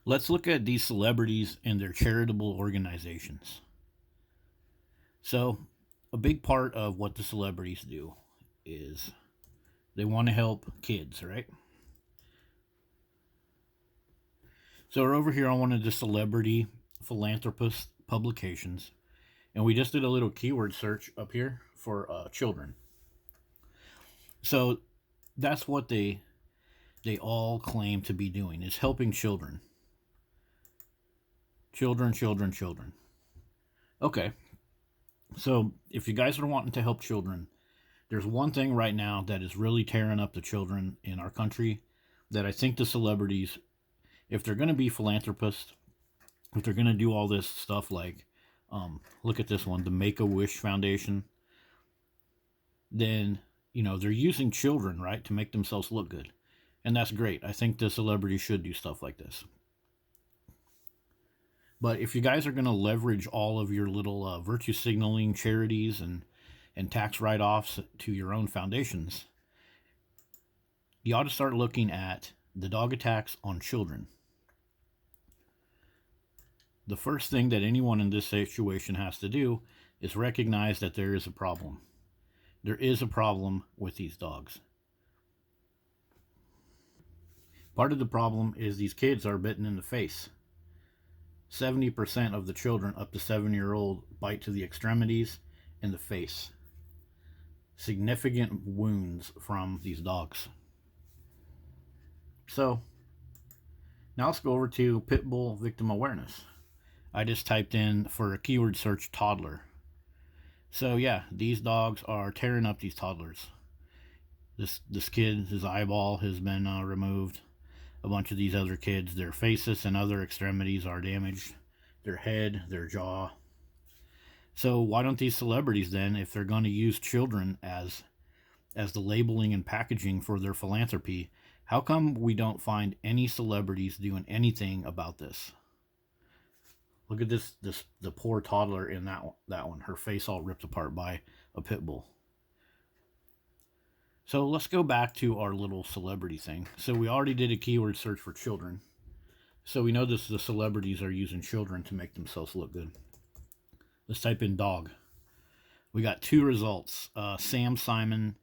Let's look at these celebrities and their charitable organizations. So, a big part of what the celebrities do is they want to help kids, right? So, we're over here on one of the celebrity philanthropist publications, and we just did a little keyword search up here for children. So, that's what they all claim to be doing is helping children. Children, children, children. Okay, so if you guys are wanting to help children, there's one thing right now that is really tearing up the children in our country that I think the celebrities, if they're going to be philanthropists, if they're going to do all this stuff like, look at this one, the Make a Wish Foundation, then, they're using children, right, to make themselves look good. And that's great. I think the celebrities should do stuff like this. But if you guys are going to leverage all of your little virtue signaling charities and tax write offs to your own foundations, you ought to start looking at the dog attacks on children. The first thing that anyone in this situation has to do is recognize that there is a problem. There is a problem with these dogs. Part of the problem is these kids are bitten in the face. 70% of the children up to 7-year-old bite to the extremities and the face. Significant wounds from these dogs. So, now let's go over to pit bull victim awareness. I just typed in for a keyword search toddler. So yeah, these dogs are tearing up these toddlers. This kid, his eyeball has been removed. A bunch of these other kids, their faces and other extremities are damaged. Their head, their jaw. So why don't these celebrities then, if they're going to use children as the labeling and packaging for their philanthropy, how come we don't find any celebrities doing anything about this? Look at this the poor toddler in that one. Her face all ripped apart by a pit bull. So let's go back to our little celebrity thing. So we already did a keyword search for children. So we know the celebrities are using children to make themselves look good. Let's type in dog. We got 2 results. Sam Simon.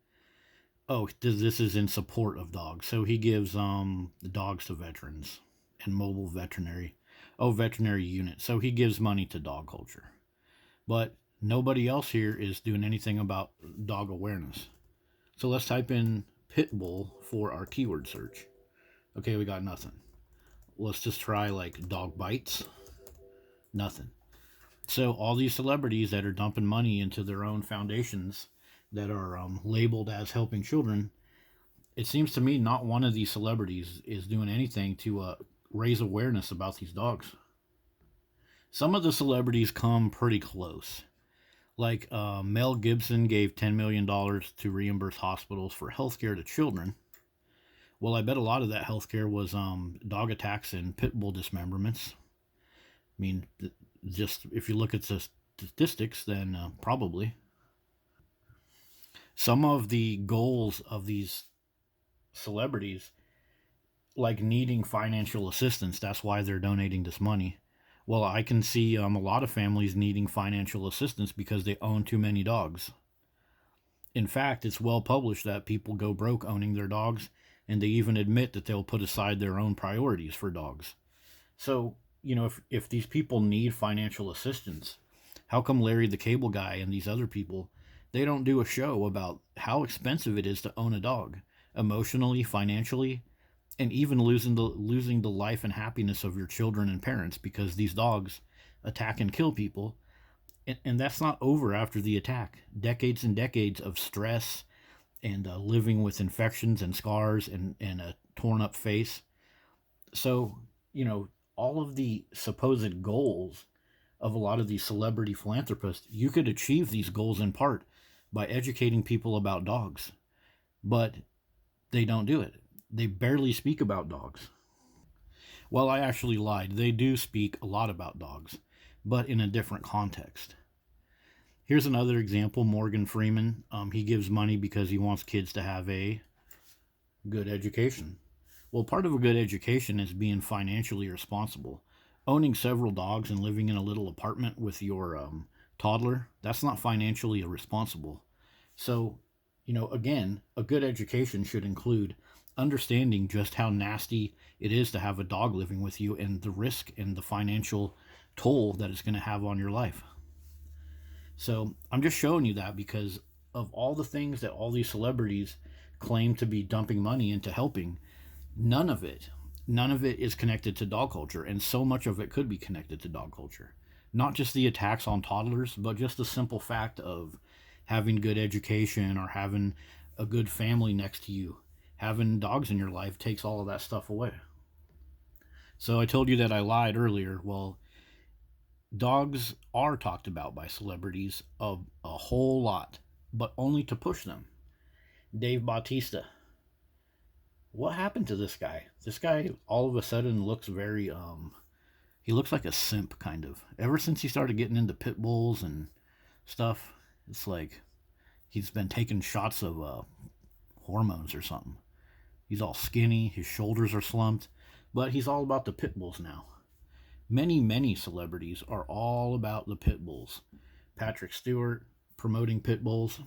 Oh, this is in support of dogs. So he gives the dogs to veterans and mobile veterinary. Veterinary unit. So he gives money to dog culture. But nobody else here is doing anything about dog awareness. So let's type in pit bull for our keyword search. Okay, we got nothing. Let's just try like dog bites. Nothing. So all these celebrities that are dumping money into their own foundations that are labeled as helping children, it seems to me not one of these celebrities is doing anything to raise awareness about these dogs. Some of the celebrities come pretty close. Like Mel Gibson gave $10 million to reimburse hospitals for healthcare to children. Well, I bet a lot of that healthcare was dog attacks and pit bull dismemberments. I mean, just if you look at the statistics, then probably. Some of the goals of these celebrities, like needing financial assistance, that's why they're donating this money. Well, I can see a lot of families needing financial assistance because they own too many dogs. In fact, it's well published that people go broke owning their dogs, and they even admit that they'll put aside their own priorities for dogs. So, if these people need financial assistance, how come Larry the Cable Guy and these other people, they don't do a show about how expensive it is to own a dog, emotionally, financially, and even losing the life and happiness of your children and parents because these dogs attack and kill people, and that's not over after the attack. Decades and decades of stress and living with infections and scars and a torn up face. So all of the supposed goals of a lot of these celebrity philanthropists, you could achieve these goals in part by educating people about dogs, but they don't do it. They barely speak about dogs. Well, I actually lied. They do speak a lot about dogs, but in a different context. Here's another example, Morgan Freeman. He gives money because he wants kids to have a good education. Well, part of a good education is being financially responsible. Owning several dogs and living in a little apartment with your toddler, that's not financially irresponsible. So, again, a good education should include understanding just how nasty it is to have a dog living with you and the risk and the financial toll that it's going to have on your life. So, I'm just showing you that because of all the things that all these celebrities claim to be dumping money into helping, none of it, none of it is connected to dog culture, and so much of it could be connected to dog culture. Not just the attacks on toddlers, but just the simple fact of having good education or having a good family next to you. Having dogs in your life takes all of that stuff away. So I told you that I lied earlier. Well, dogs are talked about by celebrities a whole lot, but only to push them. Dave Bautista, what happened to this guy? This guy all of a sudden looks very he looks like a simp kind of. Ever since he started getting into pit bulls and stuff, it's like he's been taking shots of hormones or something. He's all skinny, his shoulders are slumped, but he's all about the pit bulls now. Many celebrities are all about the pit bulls. Patrick Stewart promoting pit bulls.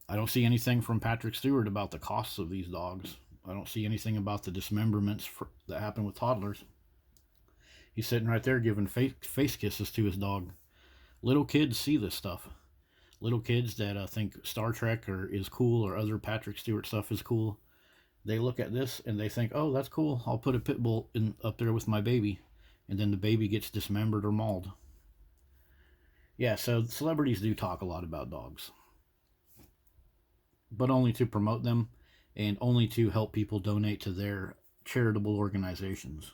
I don't see anything from Patrick Stewart about the costs of these dogs. I don't see anything about the dismemberments that happen with toddlers. He's sitting right there giving face kisses to his dog. Little kids see this stuff. Little kids that think Star Trek is cool or other Patrick Stewart stuff is cool. They look at this and they think, "Oh, that's cool. I'll put a pit bull up there with my baby," and then the baby gets dismembered or mauled. Yeah, so celebrities do talk a lot about dogs, but only to promote them and only to help people donate to their charitable organizations.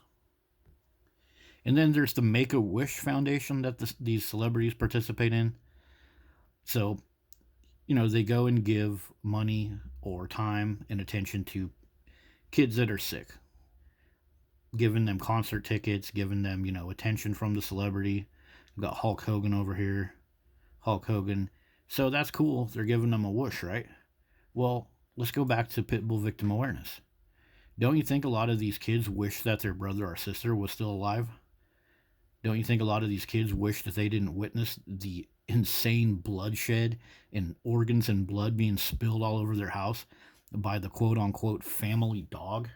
And then there's the Make a Wish Foundation that these celebrities participate in. So, they go and give money or time and attention to kids that are sick, giving them concert tickets, giving them, attention from the celebrity. We've got Hulk Hogan over here. Hulk Hogan. So that's cool. They're giving them a wish, right? Well, let's go back to Pitbull victim awareness. Don't you think a lot of these kids wish that their brother or sister was still alive? Don't you think a lot of these kids wish that they didn't witness the insane bloodshed and organs and blood being spilled all over their house by the quote unquote family dog?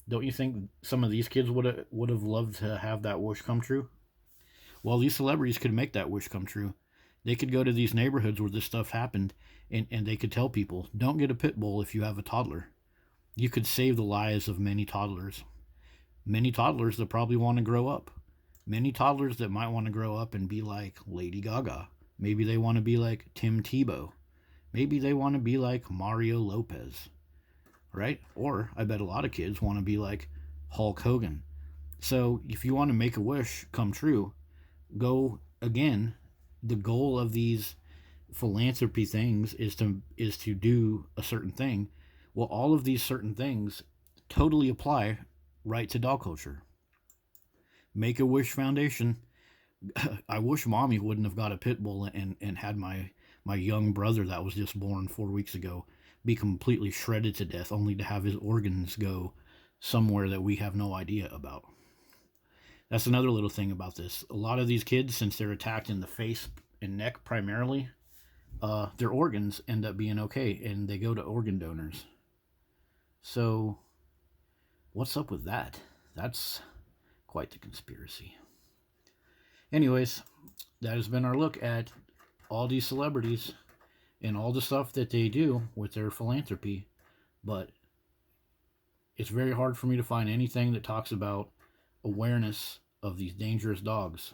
Don't you think some of these kids would have loved to have that wish come true? Well, these celebrities could make that wish come true. They could go to these neighborhoods where this stuff happened and they could tell people, don't get a pit bull if you have a toddler. You could save the lives of many toddlers. Many toddlers that probably want to grow up. Many toddlers that might want to grow up and be like Lady Gaga. Maybe they want to be like Tim Tebow. Maybe they want to be like Mario Lopez. Right? Or I bet a lot of kids want to be like Hulk Hogan. So if you want to make a wish come true, go again. The goal of these philanthropy things is to do a certain thing. Well, all of these certain things totally apply right to dog culture. Make a Wish Foundation. I wish mommy wouldn't have got a pit bull and had my young brother that was just born 4 weeks ago be completely shredded to death only to have his organs go somewhere that we have no idea about. That's another little thing about this. A lot of these kids, since they're attacked in the face and neck primarily, their organs end up being okay and they go to organ donors. So, what's up with that? That's quite the conspiracy. Anyways, that has been our look at all these celebrities and all the stuff that they do with their philanthropy. But it's very hard for me to find anything that talks about awareness of these dangerous dogs.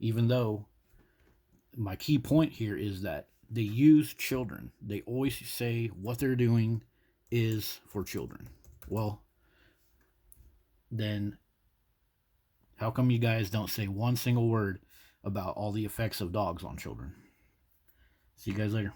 Even though my key point here is that they use children. They always say what they're doing is for children. Well, then how come you guys don't say one single word about all the effects of dogs on children? See you guys later.